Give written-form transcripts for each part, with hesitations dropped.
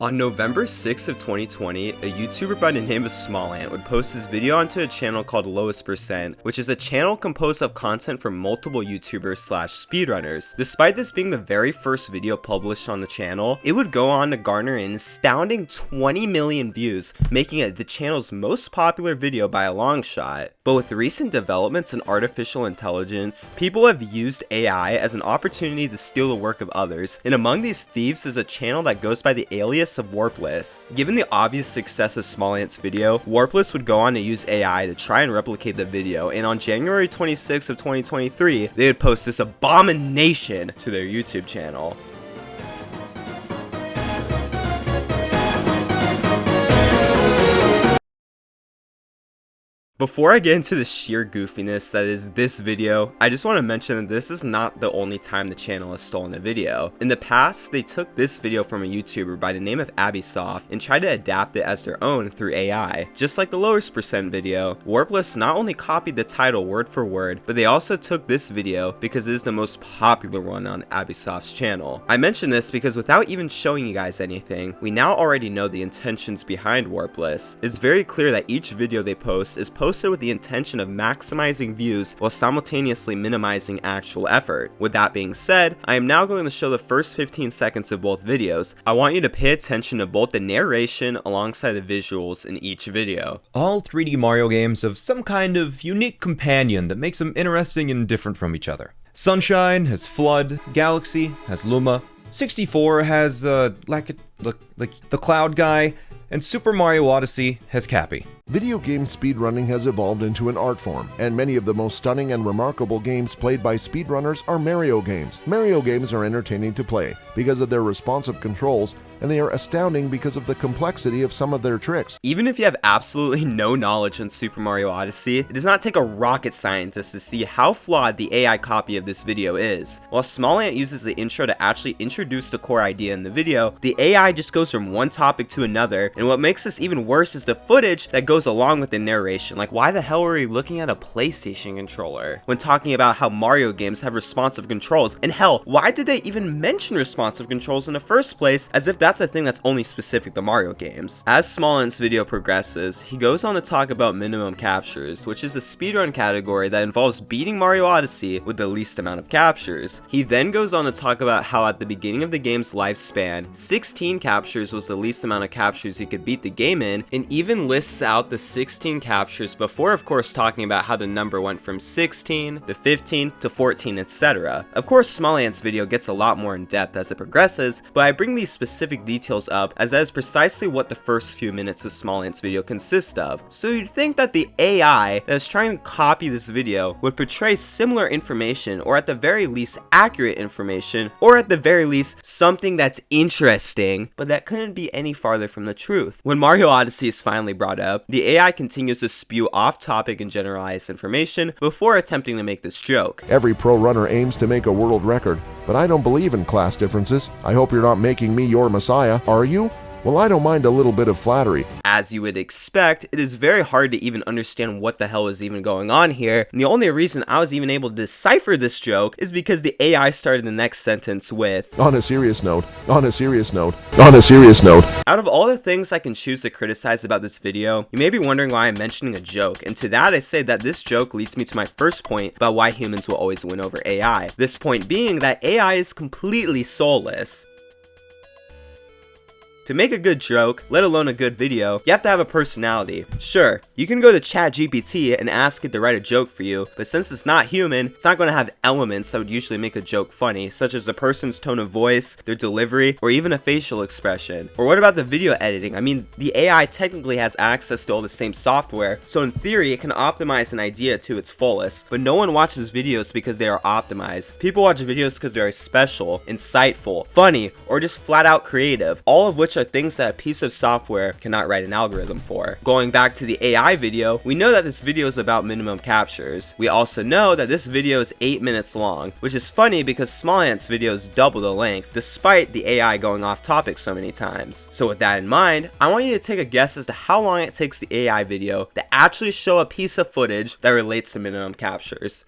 On November 6th of 2020, a YouTuber by the name of Smallant would post his video onto a channel called Lowest Percent, which is a channel composed of content from multiple YouTubers slash speedrunners. Despite this being the very first video published on the channel, it would go on to garner an astounding 20 million views, making it the channel's most popular video by a long shot. But with recent developments in artificial intelligence, people have used AI as an opportunity to steal the work of others, and among these thieves is a channel that goes by the alias of Warpless. Given the obvious success of Smallant's video, Warpless would go on to use AI to try and replicate the video, and on January 26th of 2023, they would post this abomination to their YouTube channel. Before I get into the sheer goofiness that is this video, I just want to mention that this is not the only time the channel has stolen a video. In the past, they took this video from a YouTuber by the name of A.I STOLE and tried to adapt it as their own through AI. Just like the Lowest Percent video, Warpless not only copied the title word for word, but they also took this video because it is the most popular one on A.I STOLE's channel. I mention this because without even showing you guys anything, we now already know the intentions behind Warpless. It's very clear that each video they post is posted with the intention of maximizing views while simultaneously minimizing actual effort. With that being said, I am now going to show the first 15 seconds of both videos. I want you to pay attention to both the narration alongside the visuals in each video. All 3D Mario games have some kind of unique companion that makes them interesting and different from each other. Sunshine has Flood, Galaxy has Luma, 64 has the Cloud Guy, and Super Mario Odyssey has Cappy. Video game speedrunning has evolved into an art form, and many of the most stunning and remarkable games played by speedrunners are Mario games. Mario games are entertaining to play because of their responsive controls, and they are astounding because of the complexity of some of their tricks. Even if you have absolutely no knowledge on Super Mario Odyssey, it does not take a rocket scientist to see how flawed the AI copy of this video is. While Smallant uses the intro to actually introduce the core idea in the video, the AI just goes from one topic to another, and what makes this even worse is the footage that goes along with the narration. Like, why the hell are we looking at a PlayStation controller when talking about how Mario games have responsive controls? And hell, why did they even mention responsive controls in the first place, as if that's a thing that's only specific to Mario games? As Smallant's video progresses, he goes on to talk about minimum captures, which is a speedrun category that involves beating Mario Odyssey with the least amount of captures. He then goes on to talk about how at the beginning of the game's lifespan, 16 captures was the least amount of captures you could beat the game in, and even lists out the 16 captures before, of course, talking about how the number went from 16 to 15 to 14, etc. Of course, Smallant's video gets a lot more in depth as it progresses, but I bring these specific details up as that is precisely what the first few minutes of Smallant's video consist of. So you'd think that the AI that is trying to copy this video would portray similar information, or at the very least accurate information, or at the very least something that's interesting, but that couldn't be any farther from the truth. When Mario Odyssey is finally brought up, the AI continues to spew off-topic and generalized information before attempting to make this joke. Every pro runner aims to make a world record, but I don't believe in class differences. I hope you're not making me your messiah, are you? Well, I don't mind a little bit of flattery. As you would expect, it is very hard to even understand what the hell is even going on here, and the only reason I was even able to decipher this joke is because the AI started the next sentence with, on a serious note, on a serious note, on a serious note. Out of all the things I can choose to criticize about this video, you may be wondering why I'm mentioning a joke, and to that I say that this joke leads me to my first point about why humans will always win over AI. This point being that AI is completely soulless. To make a good joke, let alone a good video, you have to have a personality. Sure, you can go to ChatGPT and ask it to write a joke for you, but since it's not human, it's not going to have elements that would usually make a joke funny, such as the person's tone of voice, their delivery, or even a facial expression. Or what about the video editing? I mean, the AI technically has access to all the same software, so in theory it can optimize an idea to its fullest, but no one watches videos because they are optimized. People watch videos because they are special, insightful, funny, or just flat out creative, all of which are things that a piece of software cannot write an algorithm for. Going back to the AI video, we know that this video is about minimum captures. We also know that this video is 8 minutes long, which is funny because Smallant's video is double the length, despite the AI going off topic so many times. So with that in mind, I want you to take a guess as to how long it takes the AI video to actually show a piece of footage that relates to minimum captures.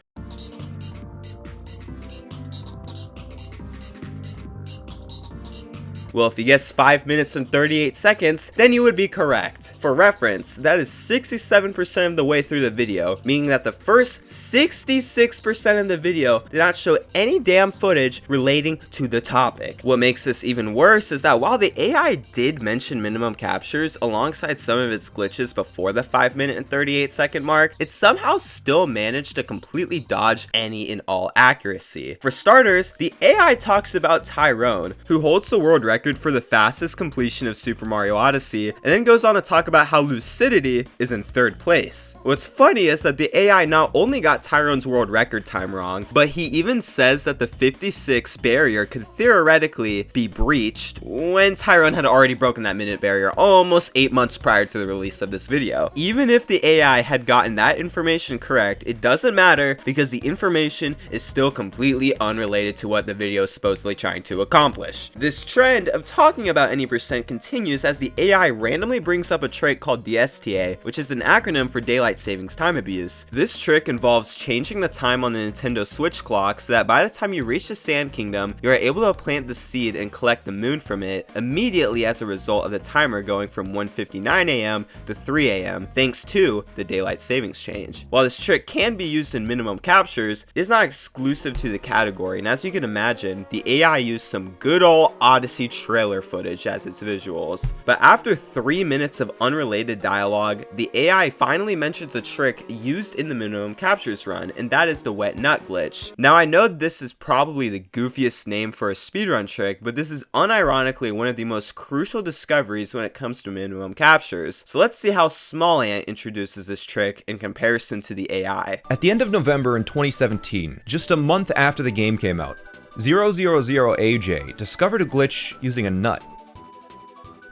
Well, if you guessed 5 minutes and 38 seconds, then you would be correct. For reference, that is 67% of the way through the video, meaning that the first 66% of the video did not show any damn footage relating to the topic. What makes this even worse is that while the AI did mention minimum captures alongside some of its glitches before the 5 minute and 38 second mark, it somehow still managed to completely dodge any and all accuracy. For starters, the AI talks about Tyrone, who holds the world record for the fastest completion of Super Mario Odyssey, and then goes on to talk about how Lucidity is in 3rd place. What's funny is that the AI not only got Tyrone's world record time wrong, but he even says that the 56 barrier could theoretically be breached when Tyrone had already broken that minute barrier almost 8 months prior to the release of this video. Even if the AI had gotten that information correct, it doesn't matter because the information is still completely unrelated to what the video is supposedly trying to accomplish. This trend of talking about any percent continues as the AI randomly brings up a trick called DSTA, which is an acronym for Daylight Savings Time Abuse. This trick involves changing the time on the Nintendo Switch clock so that by the time you reach the Sand Kingdom, you are able to plant the seed and collect the moon from it immediately as a result of the timer going from 1:59 AM to 3 AM, thanks to the Daylight Savings change. While this trick can be used in minimum captures, it is not exclusive to the category, and as you can imagine, the AI used some good old Odyssey trailer footage as its visuals. But after 3 minutes of unrelated dialogue, the AI finally mentions a trick used in the minimum captures run, and that is the wet nut glitch. Now I know this is probably the goofiest name for a speedrun trick, but this is unironically one of the most crucial discoveries when it comes to minimum captures. So let's see how Small Ant introduces this trick in comparison to the AI. At the end of November in 2017, just a month after the game came out, 000AJ discovered a glitch using a nut.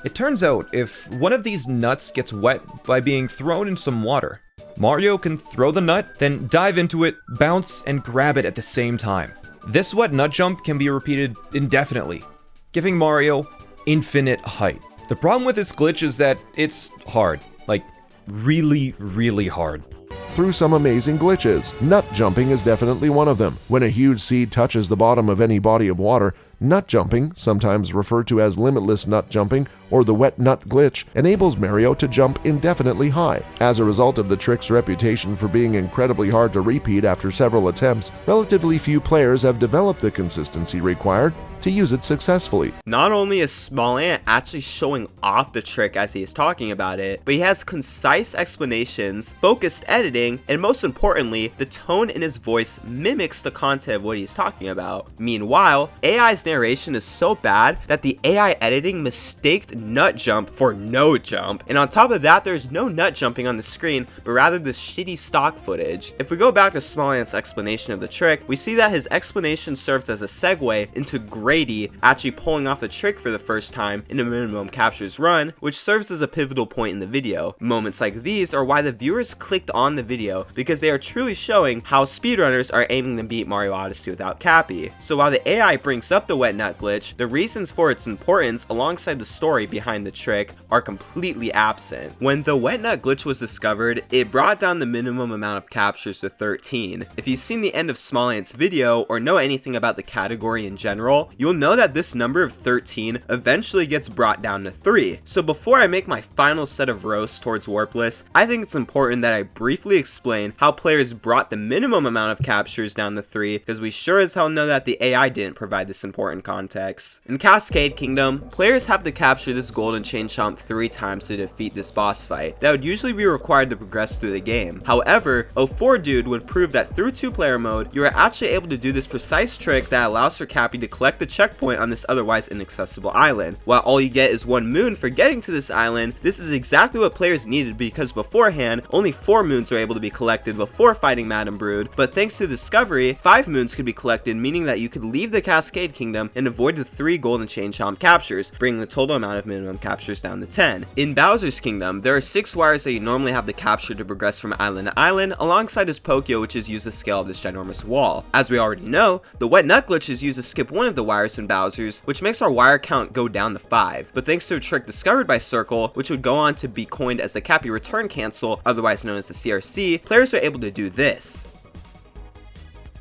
It turns out if one of these nuts gets wet by being thrown in some water, Mario can throw the nut, then dive into it, bounce, and grab it at the same time. This wet nut jump can be repeated indefinitely, giving Mario infinite height. The problem with this glitch is that it's hard. Like, really, really hard. Through some amazing glitches, nut jumping is definitely one of them. When a huge seed touches the bottom of any body of water, nut jumping, sometimes referred to as limitless nut jumping or the wet nut glitch, enables Mario to jump indefinitely high. As a result of the trick's reputation for being incredibly hard to repeat after several attempts, relatively few players have developed the consistency required to use it successfully. Not only is Small Ant actually showing off the trick as he is talking about it, but he has concise explanations, focused editing, and most importantly, the tone in his voice mimics the content of what he's talking about. Meanwhile, AI's narration is so bad that the AI editing mistaked nut jump for no jump, and on top of that, there's no nut jumping on the screen, but rather this shitty stock footage. If we go back to Small Ant's explanation of the trick, we see that his explanation serves as a segue into Grady actually pulling off the trick for the first time in a minimum captures run, which serves as a pivotal point in the video. Moments like these are why the viewers clicked on the video, because they are truly showing how speedrunners are aiming to beat Mario Odyssey without Cappy. So while the AI brings up the wet nut glitch, the reasons for its importance alongside the story behind the trick are completely absent. When the wet nut glitch was discovered, it brought down the minimum amount of captures to 13. If you've seen the end of Small Ant's video or know anything about the category in general, you'll know that this number of 13 eventually gets brought down to 3. So before I make my final set of roasts towards Warpless, I think it's important that I briefly explain how players brought the minimum amount of captures down to 3, because we sure as hell know that the AI didn't provide this important context. In Cascade Kingdom, players have to capture this golden chain chomp 3 times to defeat this boss fight. That would usually be required to progress through the game. However, 04 Dude would prove that through 2-player mode, you are actually able to do this precise trick that allows for Cappy to collect the checkpoint on this otherwise inaccessible island. While all you get is 1 moon for getting to this island, this is exactly what players needed, because beforehand, only 4 moons were able to be collected before fighting Madame Brood, but thanks to Discovery, 5 moons could be collected, meaning that you could leave the Cascade Kingdom and avoid the 3 golden chain chomp captures, bringing the total amount of minimum captures down to 10. In Bowser's Kingdom, there are 6 wires that you normally have to capture to progress from island to island, alongside this Pokio, which is used to scale of this ginormous wall. As we already know, the wet nut glitch is used to skip one of the wires in Bowser's, which makes our wire count go down to 5. But thanks to a trick discovered by Circle, which would go on to be coined as the Cappy Return Cancel, otherwise known as the CRC, players are able to do this.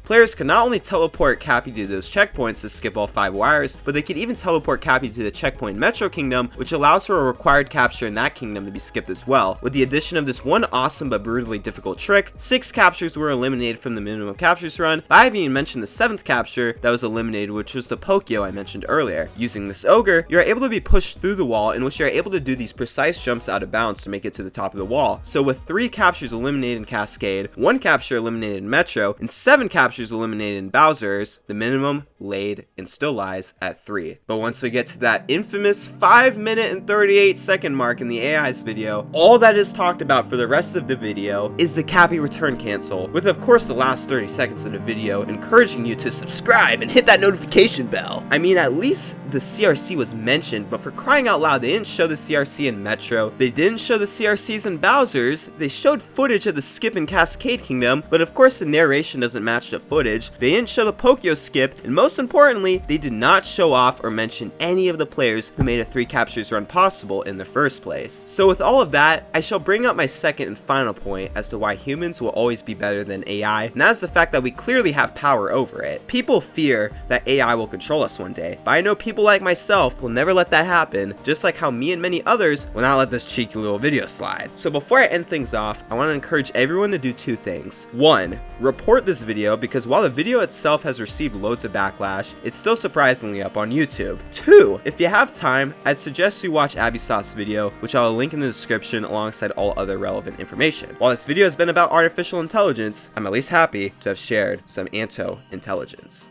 Players can not only teleport Cappy to those checkpoints to skip all 5 wires, but they could even teleport Cappy to the checkpoint Metro Kingdom, which allows for a required capture in that kingdom to be skipped as well. With the addition of this one awesome but brutally difficult trick, 6 captures were eliminated from the minimum captures run, but I haven't even mentioned the 7th capture that was eliminated, which was the Pokio I mentioned earlier. Using this ogre, you're able to be pushed through the wall, in which you're able to do these precise jumps out of bounds to make it to the top of the wall. So with 3 captures eliminated in Cascade, 1 capture eliminated in Metro, and 7 captures eliminated in Bowser's, the minimum laid and still lies at 3. But once we get to that infamous 5-minute and 38-second mark in the AI's video, all that is talked about for the rest of the video is the Cappy return cancel, with of course the last 30 seconds of the video encouraging you to subscribe and hit that notification bell. I mean, at least the CRC was mentioned, but for crying out loud, they didn't show the CRC in Metro, they didn't show the CRCs in Bowser's, they showed footage of the skip in Cascade Kingdom, but of course the narration doesn't match the footage, they didn't show the Pokio skip, and most importantly, they did not show off or mention any of the players who made a 3 captures run possible in the first place. So with all of that, I shall bring up my second and final point as to why humans will always be better than AI, and that is the fact that we clearly have power over it. People fear that AI will control us one day, but I know people like myself will never let that happen, just like how me and many others will not let this cheeky little video slide. So before I end things off, I want to encourage everyone to do 2 things. 1, report this video, because while the video itself has received loads of backlash, it's still surprisingly up on YouTube. 2, if you have time, I'd suggest you watch A.I STOLE's video, which I'll link in the description alongside all other relevant information. While this video has been about artificial intelligence, I'm at least happy to have shared some anto-intelligence.